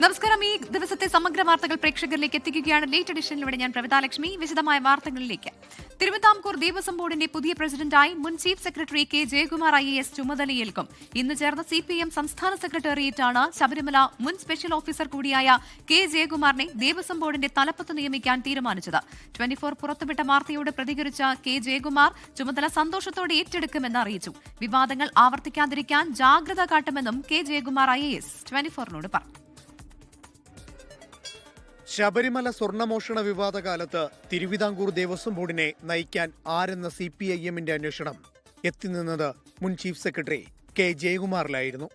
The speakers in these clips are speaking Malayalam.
നമസ്കാരം. ഈ ദിവസത്തെ സമഗ്ര വാർത്തകൾ പ്രേക്ഷകരിലേക്ക് എത്തിക്കുകയാണ്. ലേറ്റ് എഡിഷനിലൂടെ ഞാൻ പ്രവിതാലക്ഷ്മി. വിശദമായ വാർത്തകളിലേക്ക്. തിരുവിതാംകൂർ ദേവസ്വം ബോർഡിന്റെ പുതിയ പ്രസിഡന്റായി മുൻ chief secretary K Jayakumar IAS ചുമതലയേൽക്കും. ഇന്ന് ചേർന്ന CPM സംസ്ഥാന സെക്രട്ടേറിയറ്റാണ് ശബരിമല മുൻ സ്പെഷ്യൽ ഓഫീസർ കൂടിയായ കെ ജയകുമാറിനെ ദേവസ്വം ബോർഡിന്റെ തലപ്പത്ത് നിയമിക്കാൻ തീരുമാനിച്ചത്. 24 പുറത്തുവിട്ട വാർത്തയോട് പ്രതികരിച്ച കെ ജയകുമാർ ചുമതല സന്തോഷത്തോടെ ഏറ്റെടുക്കുമെന്ന് അറിയിച്ചു. വിവാദങ്ങൾ ആവർത്തിക്കാതിരിക്കാൻ ജാഗ്രത കാട്ടുമെന്നും കെ ജയകുമാർ IAS 24നോട് പറഞ്ഞു. ശബരിമല സ്വർണ്ണമോഷണ വിവാദ കാലത്ത് തിരുവിതാംകൂർ ദേവസ്വം ബോർഡിനെ നയിക്കാൻ ആരെന്ന CPIMന്റെ അന്വേഷണം എത്തിനിന്നത് മുൻ ചീഫ് സെക്രട്ടറി കെ ജയകുമാറിലായിരുന്നു.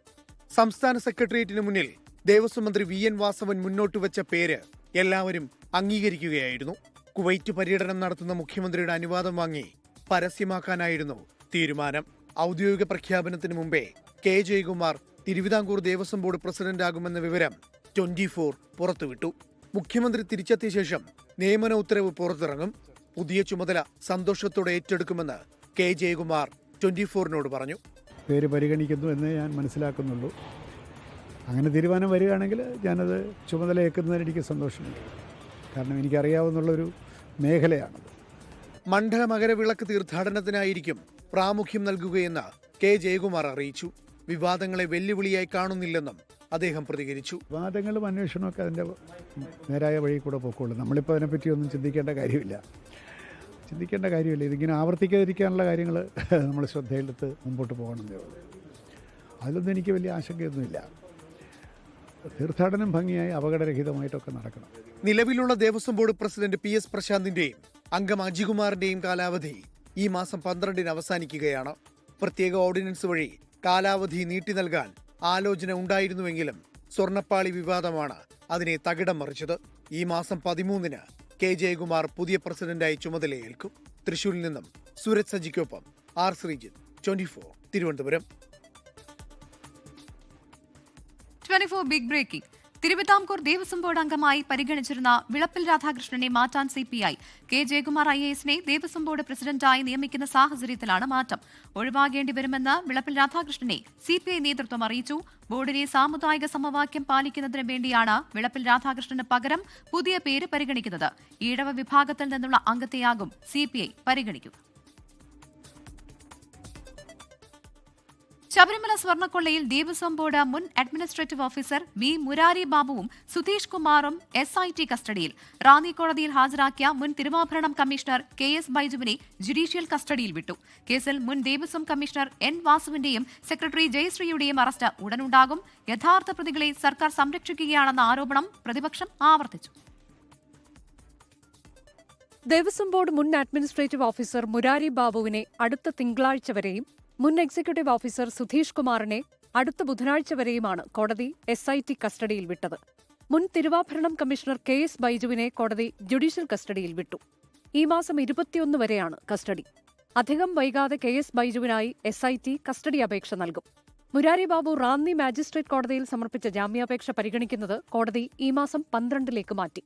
സംസ്ഥാന സെക്രട്ടേറിയറ്റിന് മുന്നിൽ ദേവസ്വം മന്ത്രി VN വാസവൻ മുന്നോട്ടുവച്ച പേര് എല്ലാവരും അംഗീകരിക്കുകയായിരുന്നു. കുവൈറ്റ് പര്യടനം നടത്തുന്ന മുഖ്യമന്ത്രിയുടെ അനുവാദം വാങ്ങി പരസ്യമാക്കാനായിരുന്നു തീരുമാനം. ഔദ്യോഗിക പ്രഖ്യാപനത്തിന് മുമ്പേ കെ ജയകുമാർ തിരുവിതാംകൂർ ദേവസ്വം ബോർഡ് പ്രസിഡന്റാകുമെന്ന വിവരം 24 പുറത്തുവിട്ടു. മുഖ്യമന്ത്രി തിരിച്ചെത്തിയ ശേഷം നിയമന ഉത്തരവ് പുറത്തിറങ്ങും. പുതിയ ചുമതല സന്തോഷത്തോടെ ഏറ്റെടുക്കുമെന്ന് കെ ജയകുമാർ 24നോട് പറഞ്ഞു. പേര് പരിഗണിക്കുന്നു എന്ന് ഞാൻ മനസ്സിലാക്കുന്നുള്ളൂ. അങ്ങനെ തീരുമാനം വരികയാണെങ്കിൽ ഞാനത് ചുമതലയേൽക്കുന്നതിന് എനിക്ക് സന്തോഷമുണ്ട്. കാരണം എനിക്കറിയാവുന്നുള്ളൊരു മേഖലയാണത്. മണ്ഡല മകരവിളക്ക് തീർത്ഥാടനത്തിനായിരിക്കും പ്രാമുഖ്യം നൽകുകയെന്ന് കെ ജയകുമാർ അറിയിച്ചു. വിവാദങ്ങളെ വെല്ലുവിളിയായി കാണുന്നില്ലെന്നും അദ്ദേഹം പ്രതികരിച്ചു. വിവാദങ്ങളും അന്വേഷണമൊക്കെ അതിൻ്റെ നേരായ വഴി കൂടെ പോയിക്കോളും. നമ്മളിപ്പോൾ അതിനെപ്പറ്റിയൊന്നും ചിന്തിക്കേണ്ട കാര്യമില്ല. ഇതിങ്ങനെ ആവർത്തിക്കാതിരിക്കാനുള്ള കാര്യങ്ങൾ നമ്മൾ ശ്രദ്ധയിലെടുത്ത് മുമ്പോട്ട് പോകണമെന്നേ ഉള്ളൂ. അതിലൊന്നും എനിക്ക് വലിയ ആശങ്കയൊന്നുമില്ല. തീർത്ഥാടനം ഭംഗിയായി അപകടരഹിതമായിട്ടൊക്കെ നടക്കണം. നിലവിലുള്ള ദേവസ്വം ബോർഡ് പ്രസിഡന്റ് PS പ്രശാന്തിന്റെയും അംഗം അജികുമാറിന്റെയും കാലാവധി ഈ മാസം 12-ന് അവസാനിക്കുകയാണ്. പ്രത്യേക ഓർഡിനൻസ് വഴി കാലാവധി നീട്ടി നൽകാൻ ആലോചന ഉണ്ടായിരുന്നുവെങ്കിലും സ്വർണ്ണപ്പാളി വിവാദമാണ് അതിനെ തകിടം മറിച്ചത്. ഈ മാസം 13-ന് കെ ജയകുമാർ പുതിയ പ്രസിഡന്റായി ചുമതലയേൽക്കും. തൃശൂരിൽ നിന്നും സൂരജ് സജിക്കൊപ്പം R. Sreejith, 24 Thiruvananthapuram. 24 big breaking. Thiruvithamkoor Devaswom board അംഗമായി പരിഗണിച്ചിരുന്ന വിളപ്പിൽ രാധാകൃഷ്ണനെ മാറ്റാൻ CPI. കെ ജയകുമാർ IASനെ ദേവസ്വം ബോർഡ് പ്രസിഡന്റായി നിയമിക്കുന്ന സാഹചര്യത്തിലാണ് മാറ്റം. ഒഴിവാകേണ്ടി വരുമെന്ന് വിളപ്പിൽ രാധാകൃഷ്ണനെ CPI നേതൃത്വം അറിയിച്ചു. ബോർഡിലെ സാമുദായിക സമവാക്യം പാലിക്കുന്നതിന് വേണ്ടിയാണ് വിളപ്പിൽ രാധാകൃഷ്ണന് പകരം പുതിയ പേര് പരിഗണിക്കുന്നത്. ഈഴവ വിഭാഗത്തിൽ നിന്നുള്ള അംഗത്തെയാകും CPI പരിഗണിക്കുക. ശബരിമല സ്വർണ്ണക്കൊള്ളയിൽ ദേവസ്വം ബോർഡ് മുൻ അഡ്മിനിസ്ട്രേറ്റീവ് ഓഫീസർ V. മുരാരി ബാബുവും സുധീഷ് കുമാറും SIT കസ്റ്റഡിയിൽ. റാന്നി കോടതിയിൽ ഹാജരാക്കിയ മുൻ തിരുവാഭരണം കമ്മീഷണർ KS ബൈജുവിനെ ജുഡീഷ്യൽ കസ്റ്റഡിയിൽ വിട്ടു. കേസിൽ മുൻ ദേവസ്വം കമ്മീഷണർ N. വാസുവിന്റെയും സെക്രട്ടറി ജയശ്രീയുടെയും അറസ്റ്റ് ഉടനുണ്ടാകും. യഥാർത്ഥ പ്രതികളെ സർക്കാർ സംരക്ഷിക്കുകയാണെന്ന ആരോപണം പ്രതിപക്ഷം ആവർത്തിച്ചു. ദേവസ്വം ബോർഡ് മുൻ അഡ്മിനിസ്ട്രേറ്റീവ് ഓഫീസർ മുരാരി ബാബുവിനെ അടുത്ത തിങ്കളാഴ്ച വരെയും മുൻ എക്സിക്യൂട്ടീവ് ഓഫീസർ സുധീഷ് കുമാറിനെ അടുത്ത ബുധനാഴ്ച വരെയുമാണ് കോടതി SIT കസ്റ്റഡിയിൽ വിട്ടത്. മുൻ തിരുവാഭരണം കമ്മീഷണർ KS ബൈജുവിനെ കോടതി ജുഡീഷ്യൽ കസ്റ്റഡിയിൽ വിട്ടു. ഈ മാസം 21 വരെയാണ് കസ്റ്റഡി. അധികം വൈകാതെ KS ബൈജുവിനായി SIT കസ്റ്റഡി അപേക്ഷ നൽകും. മുരാരി ബാബു റാന്നി മാജിസ്ട്രേറ്റ് കോടതിയിൽ സമർപ്പിച്ച ജാമ്യാപേക്ഷ പരിഗണിക്കുന്നത് കോടതി ഈ മാസം 12-ലേക്ക് മാറ്റി.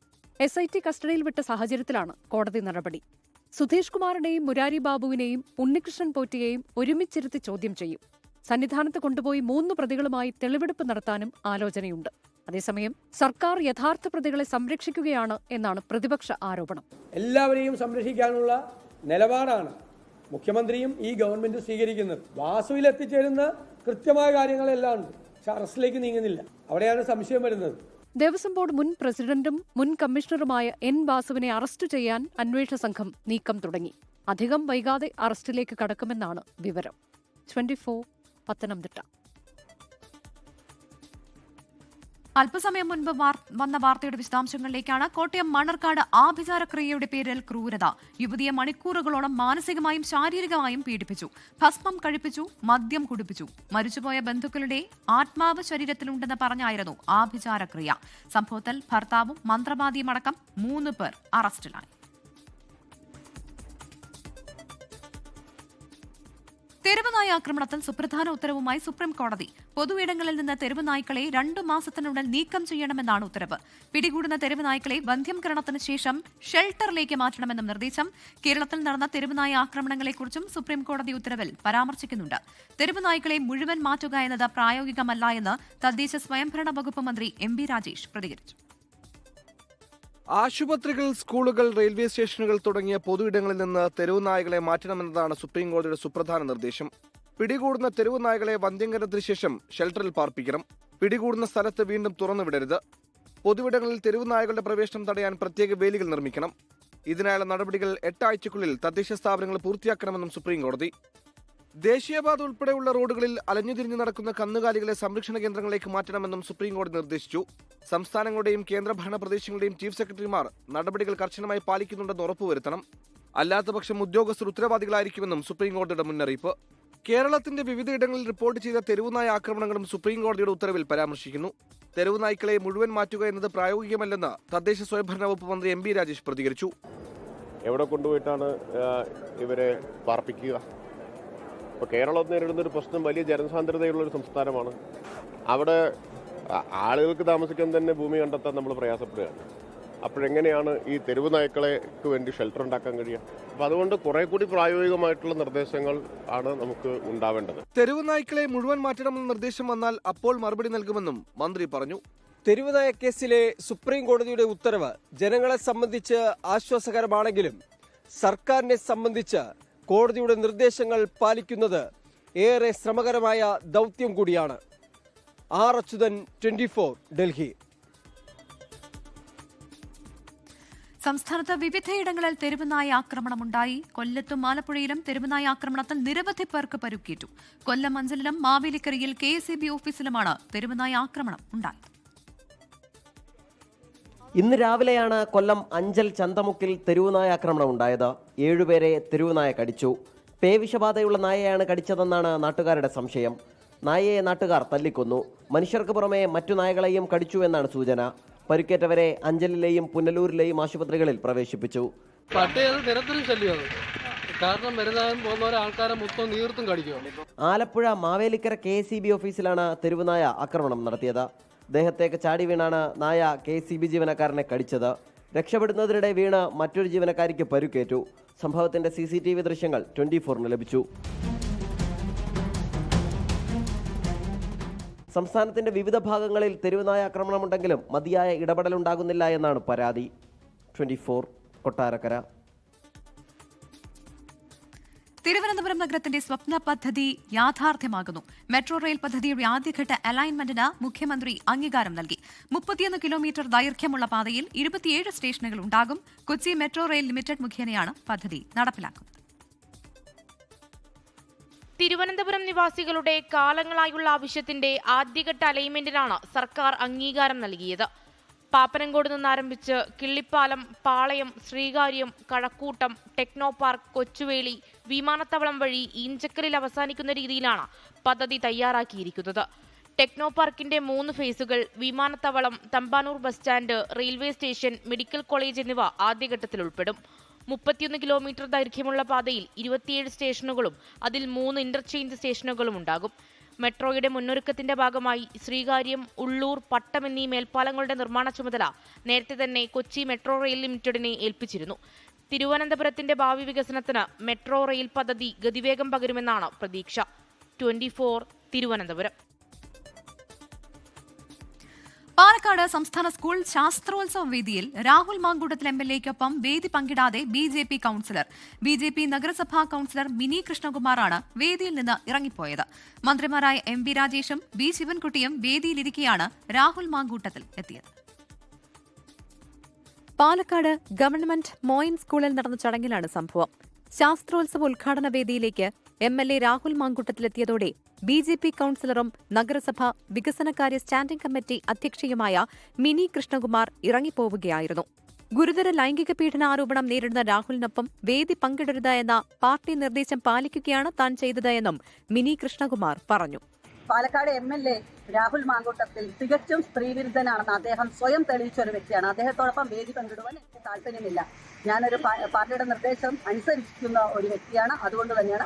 SIT കസ്റ്റഡിയിൽ വിട്ട സാഹചര്യത്തിലാണ് കോടതി നടപടി. സുധീഷ് കുമാറിനെയും മുരാരി ബാബുവിനെയും ഉണ്ണികൃഷ്ണൻ പോറ്റിയെയും ഒരുമിച്ചിരുത്തി ചോദ്യം ചെയ്യും. സന്നിധാനത്ത് കൊണ്ടുപോയി 3 പ്രതികളുമായി തെളിവെടുപ്പ് നടത്താനും ആലോചനയുണ്ട്. അതേസമയം സർക്കാർ യഥാർത്ഥ പ്രതികളെ സംരക്ഷിക്കുകയാണ് എന്നാണ് പ്രതിപക്ഷ ആരോപണം. എല്ലാവരെയും സംരക്ഷിക്കാനുള്ള നിലപാടാണ് മുഖ്യമന്ത്രിയും ഈ ഗവൺമെന്റ് സ്വീകരിക്കുന്നത്. വാസുവിൽ എത്തിച്ചേരുന്ന കൃത്യമായ കാര്യങ്ങളെല്ലാം ഉണ്ട്. പക്ഷെ അറസ്റ്റിലേക്ക് നീങ്ങുന്നില്ല. അവിടെയാണ് സംശയം വരുന്നത്. ദേവസ്വം ബോർഡ് മുൻ പ്രസിഡന്റും മുൻ കമ്മീഷണറുമായ N. വാസുവിനെ അറസ്റ്റ് ചെയ്യാൻ അന്വേഷണ സംഘം നീക്കം തുടങ്ങി. അധികം വൈകാതെ അറസ്റ്റിലേക്ക് കടക്കുമെന്നാണ് വിവരം. 24 പത്തനംതിട്ട. അല്പസമയം മുൻപ് വന്ന വാർത്തയുടെ വിശദാംശങ്ങളിലേക്കാണ്. കോട്ടയം മണ്ണർക്കാട് ആഭിചാരക്രിയയുടെ പേരിൽ ക്രൂരത. യുവതിയെ മണിക്കൂറുകളോളം മാനസികമായും ശാരീരികമായും പീഡിപ്പിച്ചു. ഭസ്മം കഴിപ്പിച്ചു, മദ്യം കുടിപ്പിച്ചു. മരിച്ചുപോയ ബന്ധുക്കളുടെ ആത്മാവ് ശരീരത്തിലുണ്ടെന്ന് പറഞ്ഞായിരുന്നു ആഭിചാരക്രിയ. സംഭവത്തിൽ ഭർത്താവും മന്ത്രവാദിയുമടക്കം 3 പേർ അറസ്റ്റിലായി. തെരുവുനായ ആക്രമണത്തിൽ സുപ്രധാന ഉത്തരവുമായി സുപ്രീം കോടതി. പൊതുയിടങ്ങളിൽ നിന്ന് തെരുവുനായ്ക്കളെ 2 മാസത്തിനുള്ളിൽ നീക്കം ചെയ്യണമെന്നാണ് ഉത്തരവ്. പിടികൂടുന്ന തെരുവുനായ്ക്കളെ വന്ധ്യംകരണത്തിന് ശേഷം ഷെൽട്ടറിലേക്ക് മാറ്റണമെന്നും നിർദ്ദേശം. കേരളത്തിൽ നടന്ന തെരുവുനായ ആക്രമണങ്ങളെക്കുറിച്ചും സുപ്രീം കോടതി ഉത്തരവിൽ പരാമർശിക്കുന്നുണ്ട്. തെരുവുനായ്ക്കളെ മുഴുവൻ മാറ്റുക എന്നത് പ്രായോഗികമല്ല എന്ന് തദ്ദേശ സ്വയംഭരണ വകുപ്പ് മന്ത്രി എം ബി രാജേഷ് പ്രതികരിച്ചു. ആശുപത്രികൾ, സ്കൂളുകൾ, റെയിൽവേ സ്റ്റേഷനുകൾ തുടങ്ങിയ പൊതുയിടങ്ങളിൽ നിന്ന് തെരുവുനായകളെ മാറ്റണമെന്നതാണ് സുപ്രീം കോടതിയുടെ സുപ്രധാന നിർദ്ദേശം. പിടികൂടുന്ന തെരുവുനായകളെ വന്ധ്യംകരണത്തിന് ശേഷം ഷെൽട്ടറിൽ പാർപ്പിക്കണം. പിടികൂടുന്ന സ്ഥലത്ത് വീണ്ടും തുറന്നുവിടരുത്. പൊതുവിടങ്ങളിൽ തെരുവുനായകളുടെ പ്രവേശനം തടയാൻ പ്രത്യേക വേലികൾ നിർമ്മിക്കണം. ഇതിനായുള്ള നടപടികൾ 8 ആഴ്ചയ്ക്കുള്ളിൽ തദ്ദേശ സ്ഥാപനങ്ങൾ പൂർത്തിയാക്കണമെന്നും സുപ്രീം കോടതി. ദേശീയപാത ഉൾപ്പെടെയുള്ള റോഡുകളിൽ അലഞ്ഞുതിരിഞ്ഞു നടക്കുന്ന കന്നുകാലികളെ സംരക്ഷണ കേന്ദ്രങ്ങളിലേക്ക് മാറ്റണമെന്നും സുപ്രീം കോടതി നിർദ്ദേശിച്ചു. സംസ്ഥാനങ്ങളുടെയും കേന്ദ്രഭരണ പ്രദേശങ്ങളുടെയും ചീഫ് സെക്രട്ടറിമാർ നടപടികൾ കർശനമായി പാലിക്കുന്നുണ്ടെന്ന് ഉറപ്പുവരുത്തണം. അല്ലാത്തപക്ഷം ഉദ്യോഗസ്ഥർ ഉത്തരവാദികളായിരിക്കുമെന്നും സുപ്രീം കോടതിയുടെ മുന്നറിയിപ്പ്. കേരളത്തിന്റെ വിവിധയിടങ്ങളിൽ റിപ്പോർട്ട് ചെയ്ത തെരുവുനായ ആക്രമണങ്ങളും സുപ്രീം കോടതിയുടെ ഉത്തരവിൽ പരാമർശിക്കുന്നു. തെരുവുനായ്ക്കളെ മുഴുവൻ മാറ്റുക എന്നത് പ്രായോഗികമല്ലെന്ന് തദ്ദേശ സ്വയംഭരണ വകുപ്പ് മന്ത്രി എം ബി രാജേഷ് പ്രതികരിച്ചു. എവിടെ കൊണ്ടുപോയിട്ടാണ് ഇവരെ പാർപ്പിക്കുക? ഇപ്പോൾ കേരളം നേരിടുന്നൊരു പ്രശ്നം വലിയ ജനസാന്ദ്രതയുള്ളൊരു സംസ്ഥാനമാണ്. അവിടെ ആളുകൾക്ക് താമസിക്കാൻ തന്നെ ഭൂമി കണ്ടെത്താൻ നമ്മൾ പ്രയാസപ്പെടുകയാണ്. അപ്പോഴെങ്ങനെയാണ് ഈ തെരുവ് നായ്ക്കളെക്ക് വേണ്ടി ഷെൽട്ടർ ഉണ്ടാക്കാൻ കഴിയുക? അപ്പോൾ അതുകൊണ്ട് കുറെ കൂടി പ്രായോഗികമായിട്ടുള്ള നിർദ്ദേശങ്ങൾ ആണ് നമുക്ക് ഉണ്ടാവേണ്ടത്. തെരുവ് നായ്ക്കളെ മുഴുവൻ മാറ്റണമെന്ന നിർദ്ദേശം വന്നാൽ അപ്പോൾ മറുപടി നൽകുമെന്നും മന്ത്രി പറഞ്ഞു. തെരുവുനായ കേസിലെ സുപ്രീം കോടതിയുടെ ഉത്തരവ് ജനങ്ങളെ സംബന്ധിച്ച് ആശ്വാസകരമാണെങ്കിലും സർക്കാരിനെ സംബന്ധിച്ച് കോടതിയുടെ നിർദ്ദേശങ്ങൾ പാലിക്കുന്നത് ഏറെ ശ്രമകരമായ ദൗത്യം കൂടിയാണ്. ആർ അച്യുതൻ, 24, ഡൽഹി. സംസ്ഥാനത്ത് വിവിധയിടങ്ങളിൽ തെരുവുനായ ആക്രമണമുണ്ടായി. കൊല്ലത്തും ആലപ്പുഴയിലും തെരുവുനായ ആക്രമണത്തിൽ നിരവധി പേർക്ക് പരുക്കേറ്റു. കൊല്ലം അഞ്ചലിലും മാവേലിക്കരയിൽ KSEB ഓഫീസിലുമാണ് തെരുവുനായ ആക്രമണം ഉണ്ടായത്. ഇന്ന് രാവിലെയാണ് കൊല്ലം അഞ്ചൽ ചന്തമുക്കിൽ തെരുവുനായ ആക്രമണം ഉണ്ടായത്. 7 പേരെ തെരുവുനായ കടിച്ചു. പേവിഷബാധയുള്ള നായയാണ് കടിച്ചതെന്നാണ് നാട്ടുകാരുടെ സംശയം. നായയെ നാട്ടുകാർ തല്ലിക്കൊന്നു. മനുഷ്യർക്ക് പുറമെ മറ്റു നായകളെയും കടിച്ചു എന്നാണ് സൂചന. പരിക്കേറ്റവരെ അഞ്ചലിലെയും പുനലൂരിലെയും ആശുപത്രികളിൽ പ്രവേശിപ്പിച്ചു. ആലപ്പുഴ മാവേലിക്കര KSEB ഓഫീസിലാണ് തെരുവുനായ ആക്രമണം നടത്തിയത്. ദേഹത്തേക്ക് ചാടി വീണാണ് നായ KSEB ജീവനക്കാരനെ കടിച്ചത്. രക്ഷപ്പെടുന്നതിനിടെ വീണ് മറ്റൊരു ജീവനക്കാരിക്ക് പരുക്കേറ്റു. സംഭവത്തിന്റെ CCTV ദൃശ്യങ്ങൾ 24-ന് ലഭിച്ചു. സംസ്ഥാനത്തിന്റെ വിവിധ ഭാഗങ്ങളിൽ തെരുവുനായ ആക്രമണമുണ്ടെങ്കിലും മതിയായ ഇടപെടലുണ്ടാകുന്നില്ല എന്നാണ് പരാതി. 24, കൊട്ടാരക്കര. തിരുവനന്തപുരം നഗരത്തിന്റെ സ്വപ്ന പദ്ധതി യാഥാർത്ഥ്യമാകുന്നു. മെട്രോ റെയിൽ പദ്ധതിയുടെ ആദ്യഘട്ട അലൈൻമെന്റിന് മുഖ്യമന്ത്രി അംഗീകാരം നൽകി. 31 കിലോമീറ്റർ ദൈർഘ്യമുള്ള പാതയിൽ 27 സ്റ്റേഷനുകൾ ഉണ്ടാകും. കൊച്ചി മെട്രോ റെയിൽ ലിമിറ്റഡ് മുഖേനയാണ് പദ്ധതി നടപ്പിലാക്കുന്നത്. തിരുവനന്തപുരം നിവാസികളുടെ കാലങ്ങളായുള്ള ആവശ്യത്തിന്റെ ആദ്യഘട്ട അലൈൻമെന്റിനാണ് സർക്കാർ അംഗീകാരം നൽകിയത്. പാപ്പനംകോട് നിന്നാരംഭിച്ച് കിള്ളിപ്പാലം, പാളയം, ശ്രീകാര്യം, കഴക്കൂട്ടം, ടെക്നോ പാർക്ക്, കൊച്ചുവേളി, വിമാനത്താവളം വഴി ഈഞ്ചക്കലിൽ അവസാനിക്കുന്ന രീതിയിലാണ് പദ്ധതി തയ്യാറാക്കിയിരിക്കുന്നത്. ടെക്നോ പാർക്കിന്റെ 3 ഫേസുകൾ വിമാനത്താവളം, Thampanoor bus stand, railway station, medical college എന്നിവ ആദ്യഘട്ടത്തിൽ ഉൾപ്പെടും. 31 കിലോമീറ്റർ ദൈർഘ്യമുള്ള പാതയിൽ 27 സ്റ്റേഷനുകളും അതിൽ 3 ഇന്റർചേഞ്ച് സ്റ്റേഷനുകളും ഉണ്ടാകും. മെട്രോയുടെ മുന്നൊരുക്കത്തിന്റെ ഭാഗമായി ശ്രീകാര്യം, ഉള്ളൂർ, പട്ടം എന്നീ മേൽപ്പാലങ്ങളുടെ നിർമ്മാണ ചുമതല നേരത്തെ തന്നെ കൊച്ചി മെട്രോ റെയിൽ ലിമിറ്റഡിനെ ഏൽപ്പിച്ചിരുന്നു. തിരുവനന്തപുരത്തിന്റെ ഭാവി വികസനത്തിന് മെട്രോ റെയിൽ പദ്ധതി ഗതിവേഗം പകരുമെന്നാണ് പ്രതീക്ഷ. 24, തിരുവനന്തപുരം. പാലക്കാട് സംസ്ഥാന സ്കൂൾ ശാസ്ത്രോത്സവ വേദിയിൽ രാഹുൽ മാങ്കൂട്ടത്തിൽ MLA-ക്കൊപ്പം വേദി പങ്കിടാതെ BJP കൌൺസിലർ. BJP നഗരസഭാ കൌൺസിലർ മിനി കൃഷ്ണകുമാറാണ് വേദിയിൽ നിന്ന് ഇറങ്ങിപ്പോയത്. മന്ത്രിമാരായ MB രാജേഷും B ശിവൻകുട്ടിയും വേദിയിലിരിക്കെയാണ് രാഹുൽ മാങ്കൂട്ടത്തിൽ എത്തിയത്. പാലക്കാട് ഗവൺമെന്റ് മോയിൻ സ്കൂളിൽ നടന്ന ചടങ്ങിലാണ് സംഭവം. ശാസ്ത്രോത്സവ ഉദ്ഘാടന വേദിയിലേക്ക് MLA രാഹുൽ മാങ്കൂട്ടത്തിലെത്തിയതോടെ BJP കൌൺസിലറും നഗരസഭ വികസനകാര്യ സ്റ്റാൻഡിംഗ് കമ്മിറ്റി അധ്യക്ഷയുമായ മിനി കൃഷ്ണകുമാർ ഇറങ്ങിപ്പോവുകയായിരുന്നു. ഗുരുതര ലൈംഗിക പീഡനാരോപണം നേരിടുന്ന രാഹുലിനൊപ്പം വേദി പങ്കിടരുത് എന്ന പാർട്ടി നിർദ്ദേശം പാലിക്കുകയാണ് താൻ ചെയ്തത് എന്നും മിനി കൃഷ്ണകുമാർ പറഞ്ഞു. പാലക്കാട് MLA രാഹുൽ മാങ്കൂട്ടത്തിൽ തികച്ചും സ്ത്രീവിരുദ്ധനാണെന്ന് അദ്ദേഹം സ്വയം തെളിയിച്ച ഒരു വ്യക്തിയാണ്. അദ്ദേഹത്തോടൊപ്പം വേദി പങ്കിടുവാൻ എനിക്ക് താല്പര്യമില്ല. ഞാനൊരു പാർട്ടിയുടെ നിർദ്ദേശം അനുസരിക്കുന്ന ഒരു വ്യക്തിയാണ്. അതുകൊണ്ട് തന്നെയാണ്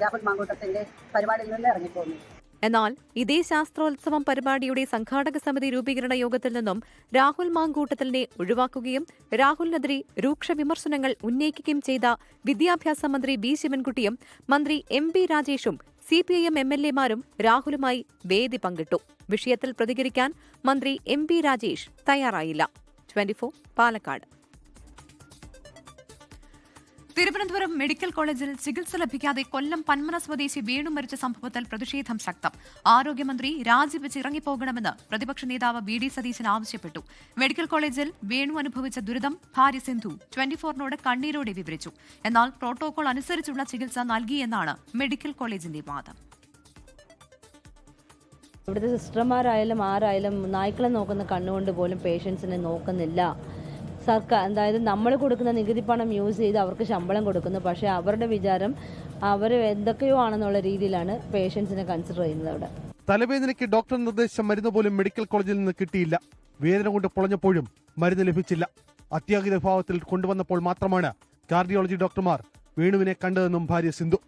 രാഹുൽ മാങ്കൂട്ടത്തിന്റെ പരിപാടിയിൽ നിന്ന് ഇറങ്ങിപ്പോകുന്നത്. എന്നാൽ ഇതേ ശാസ്ത്രോത്സവം പരിപാടിയുടെ സംഘാടക സമിതി രൂപീകരണ യോഗത്തിൽ നിന്നും രാഹുൽ മാങ്കൂട്ടത്തിലിനെ ഒഴിവാക്കുകയും രാഹുലിനെതിരെ രൂക്ഷ വിമർശനങ്ങൾ ഉന്നയിക്കുകയും ചെയ്ത വിദ്യാഭ്യാസ മന്ത്രി B. ശിവൻകുട്ടിയും മന്ത്രി MB രാജേഷും CPIM MLA-മാരും രാഹുലുമായി വേദി പങ്കിട്ടു. വിഷയത്തിൽ പ്രതികരിക്കാൻ മന്ത്രി MB രാജേഷ് തയ്യാറായില്ല. 24 പാലക്കാട്. തിരുവനന്തപുരം മെഡിക്കൽ കോളേജിൽ ചികിത്സ ലഭിക്കാതെ കൊല്ലം പന്മന സ്വദേശി വേണു മരിച്ച സംഭവത്തിൽ പ്രതിഷേധം ശക്തം. ആരോഗ്യമന്ത്രി രാജിവെച്ച് ഇറങ്ങിപ്പോകണമെന്ന് പ്രതിപക്ഷ നേതാവ് VD സതീശൻ ആവശ്യപ്പെട്ടു. മെഡിക്കൽ കോളേജിൽ വേണു അനുഭവിച്ച ദുരിതം ഭാര്യ സിന്ധു 24നോട് കണ്ണീരോടെ വിവരിച്ചു. എന്നാൽ പ്രോട്ടോകോൾ അനുസരിച്ചുള്ള ചികിത്സ നൽകിയെന്നാണ് മെഡിക്കൽ കോളേജിന്റെ വാദം. ഇവിടുത്തെ സിസ്റ്റർമാരായാലും ആരായാലും നായ്ക്കളെ നോക്കുന്ന കണ്ണുകൊണ്ട് പോലും പേഷ്യൻസിനെ നോക്കുന്നില്ല. സർക്കാർ, അതായത് നമ്മൾ കൊടുക്കുന്ന നികുതി പണം യൂസ് ചെയ്ത് അവർക്ക് ശമ്പളം കൊടുക്കുന്നു. പക്ഷേ അവരുടെ വിചാരം അവർ എന്തൊക്കെയോ ആണെന്നുള്ള രീതിയിലാണ് പേഷ്യൻസിനെ കൺസിഡർ ചെയ്യുന്നത്. അവിടെ തലവേദനയ്ക്ക് ഡോക്ടർ നിർദ്ദേശിച്ച മരുന്ന് പോലും മെഡിക്കൽ കോളേജിൽ നിന്ന് കിട്ടിയില്ല. വേദന കൊണ്ട് പൊളഞ്ഞപ്പോഴും മരുന്ന് ലഭിച്ചില്ല. അത്യാഹിത വിഭാഗത്തിൽ കൊണ്ടുവന്നപ്പോൾ മാത്രമാണ് കാർഡിയോളജി ഡോക്ടർമാർ വേണുവിനെ കണ്ടതെന്നും ഭാര്യ സിന്ധു.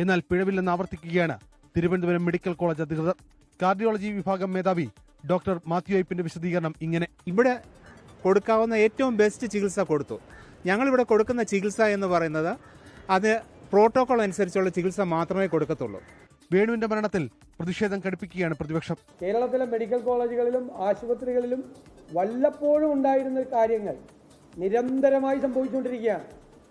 എന്നാൽ പിഴവില്ലെന്ന് ആവർത്തിക്കുകയാണ് തിരുവനന്തപുരം മെഡിക്കൽ കോളേജ് അധികൃതർ. കാർഡിയോളജി വിഭാഗം മേധാവി ഡോക്ടർ മാത്യു ഐപ്പിന്റെ വിശദീകരണം ഇങ്ങനെ: ഇവിടെ കൊടുക്കാവുന്ന ഏറ്റവും ബെസ്റ്റ് ചികിത്സ കൊടുത്തു. ഞങ്ങളിവിടെ കൊടുക്കുന്ന ചികിത്സ എന്ന് പറയുന്നത് അത് പ്രോട്ടോകോൾ അനുസരിച്ചുള്ള ചികിത്സ മാത്രമേ കൊടുക്കത്തുള്ളൂ. വേണുവിന്റെ മരണത്തിൽ പ്രതിഷേധം കടുപ്പിക്കുകയാണ് പ്രതിപക്ഷം. കേരളത്തിലെ മെഡിക്കൽ കോളേജുകളിലും ആശുപത്രികളിലും വല്ലപ്പോഴും ഉണ്ടായിരുന്ന കാര്യങ്ങൾ നിരന്തരമായി സംഭവിച്ചുകൊണ്ടിരിക്കുകയാണ്.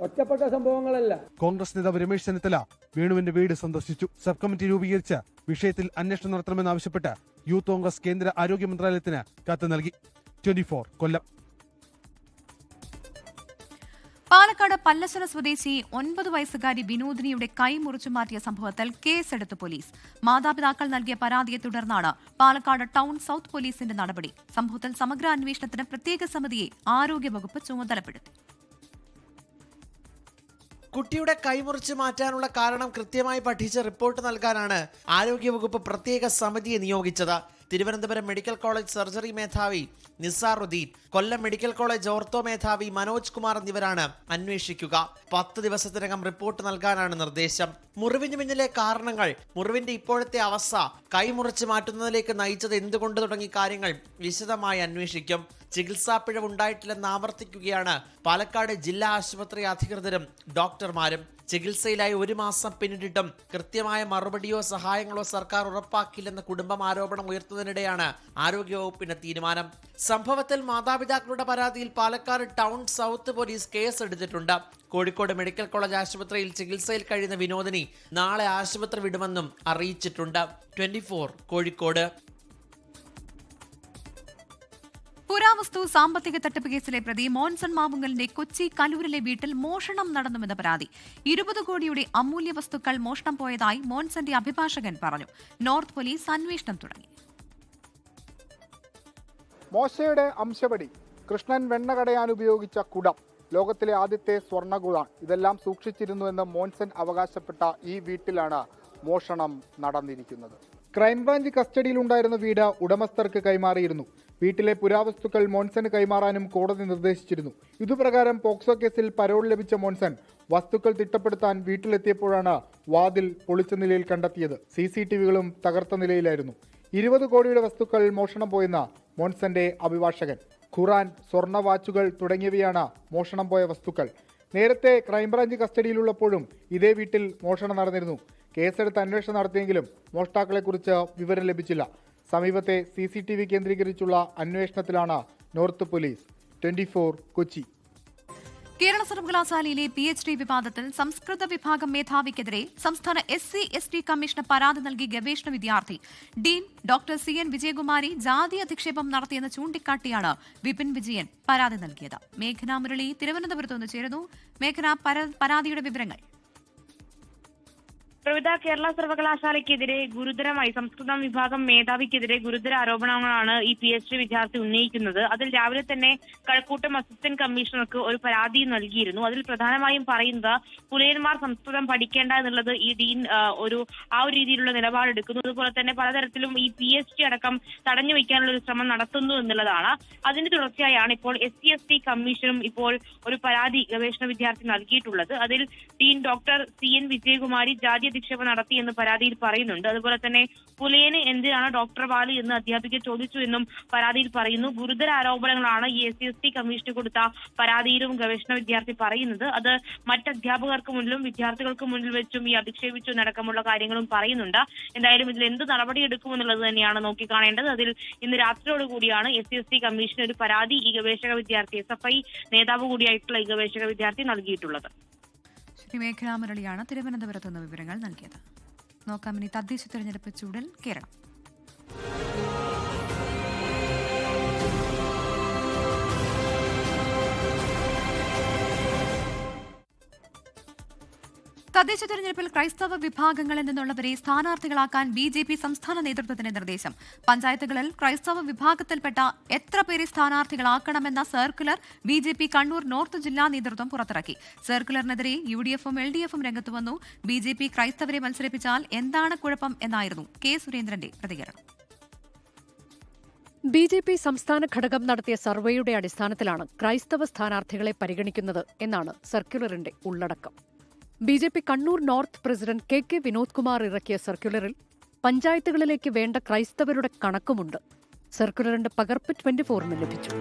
ഒറ്റപ്പെട്ട സംഭവങ്ങളല്ല. കോൺഗ്രസ് നേതാവ് രമേശ് ചെന്നിത്തല വേണുവിന്റെ വീട് സന്ദർശിച്ചു. സബ് കമ്മിറ്റി രൂപീകരിച്ച് വിഷയത്തിൽ അന്വേഷണം നടത്തണമെന്നാവശ്യപ്പെട്ട് യൂത്ത് കോൺഗ്രസ് കേന്ദ്ര ആരോഗ്യ മന്ത്രാലയത്തിന് കത്ത് നൽകി. 24 കൊല്ലം. പാലക്കാട് പല്ലശ്ശന സ്വദേശി 9 വയസ്സുകാരി വിനോദിനിയുടെ കൈ മുറിച്ചു മാറ്റിയ സംഭവത്തിൽ കേസെടുത്ത് പോലീസ്. മാതാപിതാക്കൾ നൽകിയ പരാതിയെ തുടർന്നാണ് പാലക്കാട് ടൗൺ സൌത്ത് പോലീസിന്റെ നടപടി. സംഭവത്തിൽ സമഗ്ര അന്വേഷണത്തിന് പ്രത്യേക സമിതിയെ ആരോഗ്യവകുപ്പ് ചുമതലപ്പെടുത്തി. കുട്ടിയുടെ കൈമുറിച്ച് മാറ്റാനുള്ള കാരണം കൃത്യമായി പഠിച്ച് റിപ്പോർട്ട് നൽകാനാണ് ആരോഗ്യവകുപ്പ് പ്രത്യേക സമിതിയെ നിയോഗിച്ചത്. തിരുവനന്തപുരം മെഡിക്കൽ കോളേജ് സർജറി മേധാവി നിസാറുദ്ദീൻ, കൊല്ലം മെഡിക്കൽ കോളേജ് ഓർത്തോ മേധാവി മനോജ് കുമാർ എന്നിവരാണ് അന്വേഷിക്കുക. 10 ദിവസത്തിനകം റിപ്പോർട്ട് നൽകാനാണ് നിർദ്ദേശം. മുറിവിന് പിന്നിലെ കാരണങ്ങൾ, മുറിവിന്റെ ഇപ്പോഴത്തെ അവസ്ഥ, കൈമുറിച്ച് മാറ്റുന്നതിലേക്ക് നയിച്ചത് എന്തുകൊണ്ട് തുടങ്ങിയ കാര്യങ്ങൾ വിശദമായി അന്വേഷിക്കും. ചികിത്സാ പിഴവുണ്ടായിട്ടില്ലെന്ന് ആവർത്തിക്കുകയാണ് പാലക്കാട് ജില്ലാ ആശുപത്രി അധികൃതരും ഡോക്ടർമാരും. ചികിത്സയിലായി 1 മാസം പിന്നിട്ടിട്ടും കൃത്യമായ മറുപടിയോ സഹായങ്ങളോ സർക്കാർ ഉറപ്പാക്കില്ലെന്ന കുടുംബം ആരോപണം ഉയർത്തുന്നതിനിടെയാണ് ആരോഗ്യവകുപ്പിന്റെ തീരുമാനം. സംഭവത്തിൽ മാതാപിതാക്കളുടെ പരാതിയിൽ പാലക്കാട് ടൗൺ സൗത്ത് പോലീസ് കേസെടുത്തിട്ടുണ്ട്. കോഴിക്കോട് മെഡിക്കൽ കോളേജ് ആശുപത്രിയിൽ ചികിത്സയിൽ കഴിയുന്ന വിനോദിനി നാളെ ആശുപത്രി വിടുമെന്നും അറിയിച്ചിട്ടുണ്ട്. 24 കോഴിക്കോട്. പുരാവസ്തു സാമ്പത്തിക തട്ടിപ്പ് കേസിലെ പ്രതി മോൻസൺ മാവുങ്കലിന്റെ കൊച്ചി കലൂരിലെ വീട്ടിൽ മോഷണം നടന്നുവെന്ന പരാതി. 20 കോടിയുടെ അമൂല്യ വസ്തുക്കൾ മോഷണം പോയതായി മോൻസന്റെ അഭിഭാഷകൻ പറഞ്ഞു. നോർത്ത് പോലീസ് അന്വേഷണം തുടങ്ങി. മോശയുടെ അംശപടി, കൃഷ്ണൻ വെണ്ണ കടയാൻ ഉപയോഗിച്ച കുടം, ലോകത്തിലെ ആദ്യത്തെ സ്വർണ്ണകുളാൻ, ഇതെല്ലാം സൂക്ഷിച്ചിരുന്നുവെന്ന് മോൻസൺ അവകാശപ്പെട്ട ഈ വീട്ടിലാണ് മോഷണം നടന്നിരിക്കുന്നത്. ക്രൈംബ്രാഞ്ച് കസ്റ്റഡിയിലുണ്ടായിരുന്ന വീട് ഉടമസ്ഥർക്ക് കൈമാറിയിരുന്നു. വീട്ടിലെ പുരാവസ്തുക്കൾ മോൻസന് കൈമാറാനും കോടതി നിർദ്ദേശിച്ചിരുന്നു. ഇതുപ്രകാരം പോക്സോ കേസിൽ പരോൾ ലഭിച്ച മോൻസൺ വസ്തുക്കൾ തിട്ടപ്പെടുത്താൻ വീട്ടിലെത്തിയപ്പോഴാണ് വാതിൽ പൊളിച്ച നിലയിൽ കണ്ടെത്തിയത്. CCTVകളും തകർത്ത നിലയിലായിരുന്നു. 20 കോടിയുടെ വസ്തുക്കൾ മോഷണം പോയെന്ന മോൻസന്റെ അഭിഭാഷകൻ. ഖുറാൻ, സ്വർണ്ണ വാച്ചുകൾ തുടങ്ങിയവയാണ് മോഷണം പോയ വസ്തുക്കൾ. നേരത്തെ ക്രൈംബ്രാഞ്ച് കസ്റ്റഡിയിലുള്ളപ്പോഴും ഇതേ വീട്ടിൽ മോഷണം നടന്നിരുന്നു. കേസെടുത്ത് അന്വേഷണം നടത്തിയെങ്കിലും മോഷ്ടാക്കളെക്കുറിച്ച് വിവരം ലഭിച്ചില്ല. സമീപത്തെ CCTV കേന്ദ്രീകരിച്ചുള്ള അന്വേഷണത്തിലാണ് നോർത്ത് പോലീസ്. 24 കൊച്ചി. കേരള സർവകലാശാലയിലെ PhD വിവാദത്തിൽ സംസ്കൃത വിഭാഗം മേധാവിക്കെതിരെ സംസ്ഥാന SC/ST കമ്മീഷന് പരാതി നൽകി ഗവേഷണ വിദ്യാർത്ഥി. ഡീൻ ഡോക്ടർ CN വിജയകുമാരി ജാതി അധിക്ഷേപം നടത്തിയെന്ന് ചൂണ്ടിക്കാട്ടിയാണ് വിപിൻ വിജയൻ പരാതി നൽകിയത്. മേഘന മുരളി തിരുവനന്തപുരത്ത് നിന്ന് ചേരുന്നു. മേഘന, പരാതിയുടെ വിവരങ്ങൾ. പ്രവിധ കേരള സർവകലാശാലയ്ക്കെതിരെ ഗുരുതരമായി സംസ്കൃതം വിഭാഗം മേധാവിക്കെതിരെ ഗുരുതര ആരോപണങ്ങളാണ് ഈ PhD വിദ്യാർത്ഥി ഉന്നയിക്കുന്നത്. അതിൽ രാവിലെ തന്നെ കഴക്കൂട്ടം അസിസ്റ്റന്റ് കമ്മീഷണർക്ക് ഒരു പരാതി നൽകിയിരുന്നു. അതിൽ പ്രധാനമായും പറയുന്നത് പുലയന്മാർ സംസ്കൃതം പഠിക്കേണ്ട എന്നുള്ളത് ഈ ഡീൻ ആ ഒരു രീതിയിലുള്ള നിലപാടെടുക്കുന്നു. അതുപോലെ തന്നെ പലതരത്തിലും ഈ PhD അടക്കം തടഞ്ഞു വയ്ക്കാനുള്ള ഒരു ശ്രമം നടത്തുന്നു എന്നുള്ളതാണ്. അതിന്റെ തുടർച്ചയായാണ് ഇപ്പോൾ SC/ST കമ്മീഷനും ഇപ്പോൾ ഒരു പരാതി ഗവേഷണ വിദ്യാർത്ഥി നൽകിയിട്ടുള്ളത്. അതിൽ ഡീൻ ഡോക്ടർ CN വിജയകുമാരി ജാതി അധിക്ഷേപം നടത്തിയെന്ന് പരാതിയിൽ പറയുന്നുണ്ട്. അതുപോലെ തന്നെ പുലയന് എന്തിനാണ് ഡോക്ടർ ബാലു എന്ന് അധ്യാപിക ചോദിച്ചു എന്നും പരാതിയിൽ പറയുന്നു. ഗുരുതര ആരോപണങ്ങളാണ് ഈ SC/ST കമ്മീഷന് കൊടുത്ത പരാതിയിലും ഗവേഷണ വിദ്യാർത്ഥി പറയുന്നത്. അത് മറ്റ് അധ്യാപകർക്ക് മുന്നിലും വിദ്യാർത്ഥികൾക്ക് മുന്നിൽ വെച്ചും ഈ അധിക്ഷേപിച്ചു നടക്കമുള്ള കാര്യങ്ങളും പറയുന്നുണ്ട്. എന്തായാലും ഇതിൽ എന്ത് നടപടിയെടുക്കുമെന്നുള്ളത് തന്നെയാണ് നോക്കിക്കാണേണ്ടത്. അതിൽ ഇന്ന് രാത്രിയോടുകൂടിയാണ് SC/ST കമ്മീഷന് ഒരു പരാതി ഈ ഗവേഷക വിദ്യാർത്ഥി SFI നേതാവ് കൂടിയായിട്ടുള്ള ഈ ഗവേഷക വിദ്യാർത്ഥി നൽകിയിട്ടുള്ളത്. ശ്രീ മേഘനാ മുരളിയാണ് തിരുവനന്തപുരത്ത് നിന്ന് വിവരങ്ങൾ നൽകിയത്. നോക്കാം ഇനി തദ്ദേശ തെരഞ്ഞെടുപ്പ് ചൂടിൽ കേരളം. തദ്ദേശ തെരഞ്ഞെടുപ്പിൽ ക്രൈസ്തവ വിഭാഗങ്ങളിൽ നിന്നുള്ളവരെ സ്ഥാനാർത്ഥികളാക്കാൻ BJP സംസ്ഥാന നേതൃത്വത്തിന് നിർദ്ദേശം. പഞ്ചായത്തുകളിൽ ക്രൈസ്തവ വിഭാഗത്തിൽപ്പെട്ട എത്ര പേരെ സ്ഥാനാർത്ഥികളാക്കണമെന്ന സർക്കുലർ BJP കണ്ണൂർ നോർത്ത് ജില്ലാ നേതൃത്വം പുറത്തിറക്കി. സർക്കുലറിനെതിരെ UDF-ഉം LDF-ഉം രംഗത്ത് വന്നു. BJP ക്രൈസ്തവരെ മത്സരിപ്പിച്ചാൽ എന്താണ് കുഴപ്പം എന്നായിരുന്നു K. സുരേന്ദ്രന്റെ പ്രതികരണം. BJP സംസ്ഥാന ഘടകം നടത്തിയ സർവേയുടെ അടിസ്ഥാനത്തിലാണ് ക്രൈസ്തവ സ്ഥാനാർത്ഥികളെ പരിഗണിക്കുന്നത് എന്നാണ് സർക്കുലറിന്റെ ഉള്ളടക്കം. BJP Kannur north president KK Vinod Kumar ഇറക്കിയ സർക്കുലറിൽ പഞ്ചായത്തുകളിലേക്ക് വേണ്ട ക്രൈസ്തവരുടെ കണക്കുമുണ്ട്. സർക്കുലറിന്റെ പകർപ്പ് 24-ന് ലഭിച്ചു.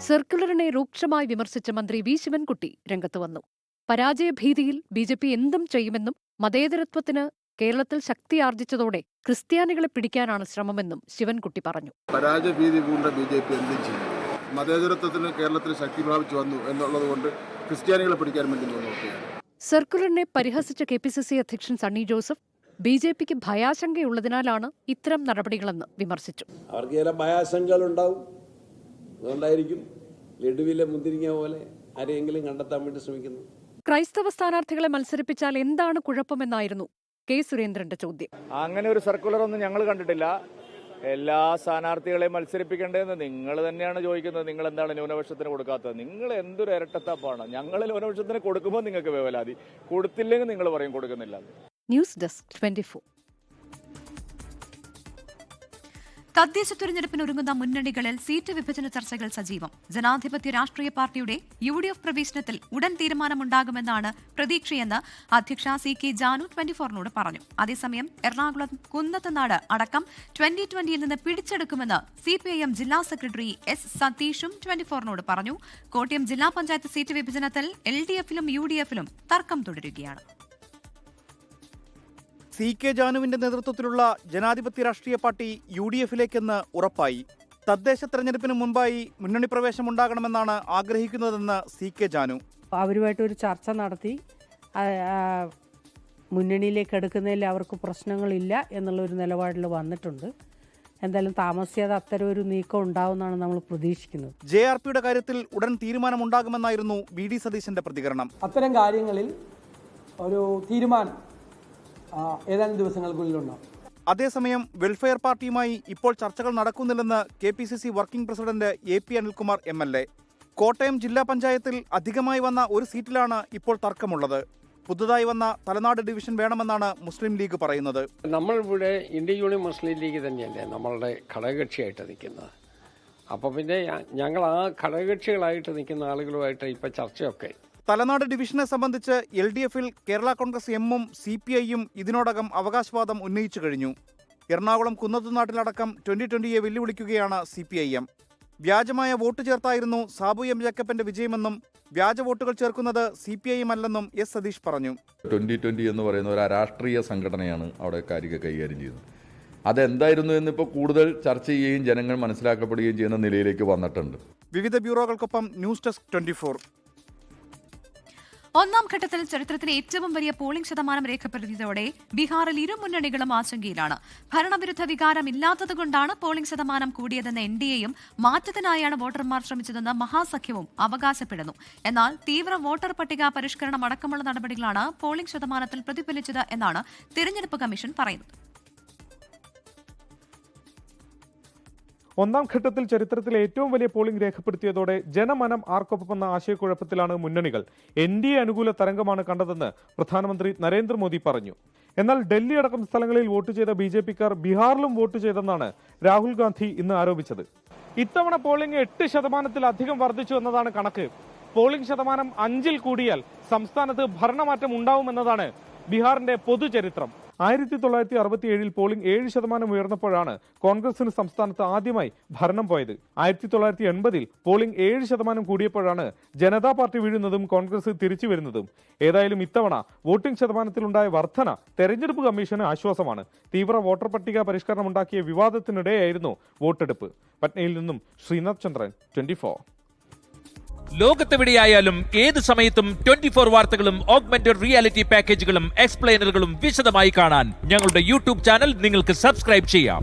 സർക്കുലറിനെ രൂക്ഷമായി വിമർശിച്ച മന്ത്രി V. ശിവൻകുട്ടി രംഗത്ത് വന്നു. പരാജയഭീതിയിൽ BJP എന്തും ചെയ്യുമെന്നും മതേതരത്വത്തിന് കേരളത്തിൽ ശക്തിയാർജിച്ചതോടെ ക്രിസ്ത്യാനികളെ പിടിക്കാനാണ് ശ്രമമെന്നും ശിവൻകുട്ടി പറഞ്ഞു. പരാജയഭീതി പൂണ്ട BJP എന്തും ചെയ്യും. മതേതരത്വത്തിന് കേരളത്തിൽ ശക്തി പ്രാപിച്ചു വന്നു എന്നുള്ളതുകൊണ്ട് ക്രിസ്ത്യാനികളെ പിടിക്കാൻ വേണ്ടി നോക്കുകയാണ്. സർക്കുലറിനെ പരിഹസിച്ച KPCC അധ്യക്ഷൻ സണ്ണി ജോസഫ് BJPക്ക് ഭയാശങ്കയുള്ളതിനാലാണ് ഇത്തരം നടപടികളെന്ന് വിമർശിച്ചു. അവർക്ക് ചില ഭയാശങ്കകളുണ്ടാവും. അതുകൊണ്ടായിരിക്കും ലഡുവിലെ മുന്തിരിങ്ങ പോലെ ആരെയെങ്കിലും കണ്ടെത്താൻ വേണ്ടി ശ്രമിക്കുന്നു. ക്രൈസ്തവ സ്ഥാനാർത്ഥികളെ മത്സരിപ്പിച്ചാൽ എന്താണ് കുഴപ്പമെന്നായിരുന്നു K. സുരേന്ദ്രന്റെ ചോദ്യം. അങ്ങനെ ഒരു സർക്കുലർ ഒന്നും ഞങ്ങൾ കണ്ടിട്ടില്ല. എല്ലാ സ്ഥാനാർത്ഥികളെയും മത്സരിപ്പിക്കേണ്ടതെന്ന് നിങ്ങൾ തന്നെയാണ് ചോദിക്കുന്നത്. നിങ്ങൾ എന്താണ് ന്യൂനപക്ഷത്തിന് കൊടുക്കാത്തത്? നിങ്ങൾ എന്തൊരു ഇരട്ടത്താപ്പാണ്. ഞങ്ങൾ ന്യൂനപക്ഷത്തിന് കൊടുക്കുമ്പോൾ നിങ്ങൾക്ക് വേവലാതി, കൊടുത്തില്ലെങ്കിൽ നിങ്ങൾ പറയും കൊടുക്കുന്നില്ല. News desk 24. തദ്ദേശ തെരഞ്ഞെടുപ്പിനൊരുങ്ങുന്ന മുന്നണികളിൽ സീറ്റ് വിഭജന ചർച്ചകൾ സജീവം. ജനാധിപത്യ രാഷ്ട്രീയ പാർട്ടിയുടെ UDF പ്രവേശനത്തിൽ ഉടൻ തീരുമാനമുണ്ടാകുമെന്നാണ് പ്രതീക്ഷയെന്ന് അധ്യക്ഷ CK ജാനു 24-നോട് പറഞ്ഞു. അതേസമയം എറണാകുളം കുന്നത്തനാട് അടക്കം 2020-യിൽ നിന്ന് പിടിച്ചെടുക്കുമെന്ന് CPIM ജില്ലാ സെക്രട്ടറി S. സതീഷും 24-നോട് പറഞ്ഞു. കോട്ടയം ജില്ലാ പഞ്ചായത്ത് സീറ്റ് വിഭജനത്തിൽ LDF-ലും UDF-ലും തർക്കം തുടരുകയാണ്. CK ജാനുവിന്റെ നേതൃത്വത്തിലുള്ള ജനാധിപത്യ രാഷ്ട്രീയ പാർട്ടി UDF-ലേക്കെന്ന് ഉറപ്പായി. തദ്ദേശ തെരഞ്ഞെടുപ്പിന് മുൻപായി മുന്നണി പ്രവേശമുണ്ടാകണമെന്നാണ് ആഗ്രഹിക്കുന്നതെന്ന് CK ജാനു. അവരുമായിട്ടൊരു ചർച്ച നടത്തി മുന്നണിയിലേക്ക് എടുക്കുന്നതിൽ അവർക്ക് പ്രശ്നങ്ങളില്ല എന്നുള്ളൊരു നിലപാടിൽ വന്നിട്ടുണ്ട്. എന്തായാലും താമസിയാതെ അത്തരം ഒരു നീക്കം ഉണ്ടാവുമെന്നാണ് നമ്മൾ പ്രതീക്ഷിക്കുന്നത്. JRPയുടെ കാര്യത്തിൽ ഉടൻ തീരുമാനമുണ്ടാകുമെന്നായിരുന്നു VD സതീശന്റെ പ്രതികരണം. അത്തരം കാര്യങ്ങളിൽ ഒരു തീരുമാനം ഏതാനും ദിവസങ്ങൾക്കുള്ളിലുണ്ടാവും. അതേസമയം വെൽഫെയർ പാർട്ടിയുമായി ഇപ്പോൾ ചർച്ചകൾ നടക്കുന്നില്ലെന്ന് KPCC working president AP Anilkumar MLA. Kottayam ജില്ലാ പഞ്ചായത്തിൽ അധികമായി വന്ന ഒരു സീറ്റിലാണ് ഇപ്പോൾ തർക്കമുള്ളത്. പുതുതായി വന്ന തലനാട് ഡിവിഷൻ വേണമെന്നാണ് മുസ്ലിം ലീഗ് പറയുന്നത്. നമ്മൾ ഇവിടെ ഇന്ത്യൻ യൂണിയൻ മുസ്ലിം ലീഗ് തന്നെയല്ലേ നമ്മളുടെ ഘടകകക്ഷിയായിട്ട് നിൽക്കുന്നത്. അപ്പോൾ പിന്നെ ഞങ്ങൾ ആ ഘടകകക്ഷികളായിട്ട് നിൽക്കുന്ന ആളുകളുമായിട്ട് ഇപ്പം ചർച്ചയൊക്കെ. തലനാട് ഡിവിഷനെ സംബന്ധിച്ച് LDF-ൽ കേരള കോൺഗ്രസ് എമ്മും CPI-യും ഇതിനോടകം അവകാശവാദം ഉന്നയിച്ചു കഴിഞ്ഞു. എറണാകുളം കുന്നത്തുനാട്ടിലടക്കം 2020-യെ വെല്ലുവിളിക്കുകയാണ് CPIM. വ്യാജമായ വോട്ട് ചേർത്തായിരുന്നു സാബു M. ജേക്കബിന്റെ വിജയമെന്നും വ്യാജ വോട്ടുകൾ ചേർക്കുന്നത് CPIM അല്ലെന്നും S. സതീഷ് പറഞ്ഞു. 2020 എന്ന് പറയുന്ന ഒരു രാഷ്ട്രീയ സംഘടനയാണ് അവിടെ കാര്യങ്ങൾ കൈകാര്യം ചെയ്യുന്നത്. അതെന്തായിരുന്നു എന്നിപ്പോൾ കൂടുതൽ ചർച്ച ചെയ്യുകയും ജനങ്ങൾ മനസ്സിലാക്കപ്പെടുകയും ചെയ്യുന്ന നിലയിലേക്ക് വന്നിട്ടുണ്ട്. വിവിധ ബ്യൂറോകൾക്കൊപ്പം ന്യൂസ് ഡെസ്ക് 24. ഒന്നാം ഘട്ടത്തിൽ ചരിത്രത്തിലെ ഏറ്റവും വലിയ പോളിംഗ് ശതമാനം രേഖപ്പെടുത്തിയതോടെ ബീഹാറിൽ ഇരു മുന്നണികളും ആശങ്കയിലാണ്. ഭരണവിരുദ്ധ വികാരമില്ലാത്തതുകൊണ്ടാണ് പോളിംഗ് ശതമാനം കൂടിയതെന്ന NDAയും മാറ്റത്തിനായാണ് വോട്ടർമാർ ശ്രമിച്ചതെന്ന് മഹാസഖ്യവും അവകാശപ്പെടുന്നു. എന്നാൽ തീവ്ര വോട്ടർ പട്ടിക പരിഷ്കരണം അടക്കമുള്ള നടപടികളാണ് പോളിംഗ് ശതമാനത്തിൽ പ്രതിഫലിച്ചത് എന്നാണ് തിരഞ്ഞെടുപ്പ് കമ്മീഷൻ പറയുന്നത്. ഒന്നാം ഘട്ടത്തിൽ ചരിത്രത്തിലെ ഏറ്റവും വലിയ പോളിംഗ് രേഖപ്പെടുത്തിയതോടെ ജനമനം ആർക്കൊപ്പമെന്ന ആശയക്കുഴപ്പത്തിലാണ് മുന്നണികൾ. NDA അനുകൂല തരംഗമാണ് കണ്ടതെന്ന് പ്രധാനമന്ത്രി നരേന്ദ്രമോദി പറഞ്ഞു. എന്നാൽ ഡൽഹി അടക്കം സ്ഥലങ്ങളിൽ വോട്ട് ചെയ്ത BJPക്കാർ ബീഹാറിലും വോട്ട് ചെയ്തെന്നാണ് രാഹുൽ ഗാന്ധി ഇന്ന് ആരോപിച്ചത്. ഇത്തവണ പോളിംഗ് 8% വർദ്ധിച്ചു എന്നതാണ് കണക്ക്. പോളിംഗ് ശതമാനം 5 കൂടിയാൽ സംസ്ഥാനത്ത് ഭരണമാറ്റം ഉണ്ടാവുമെന്നതാണ് ബീഹാറിന്റെ പൊതുചരിത്രം. 1967 പോളിംഗ് 7% ഉയർന്നപ്പോഴാണ് കോൺഗ്രസിന് സംസ്ഥാനത്ത് ആദ്യമായി ഭരണം പോയത്. 1980 പോളിംഗ് 7% കൂടിയപ്പോഴാണ് ജനതാ പാർട്ടി വീഴുന്നതും കോൺഗ്രസ് തിരിച്ചു വരുന്നതും. ഏതായാലും ഇത്തവണ വോട്ടിംഗ് ശതമാനത്തിലുണ്ടായ വർധന തെരഞ്ഞെടുപ്പ് കമ്മീഷന് ആശ്വാസമാണ്. തീവ്ര വോട്ടർ പട്ടിക പരിഷ്കരണം ഉണ്ടാക്കിയ വിവാദത്തിനിടെയായിരുന്നു വോട്ടെടുപ്പ്. പട്നയിൽ നിന്നും ശ്രീനാഥ് ചന്ദ്രൻ, 24. ലോകത്തെവിടെയായാലും ഏത് സമയത്തും 24 വാർത്തകളും ഓഗ്മെന്റഡ് റിയാലിറ്റി പാക്കേജുകളും എക്സ്പ്ലെയിനറുകളും വിശദമായി കാണാൻ ഞങ്ങളുടെ YouTube ചാനൽ നിങ്ങൾക്ക് സബ്സ്ക്രൈബ് ചെയ്യാം.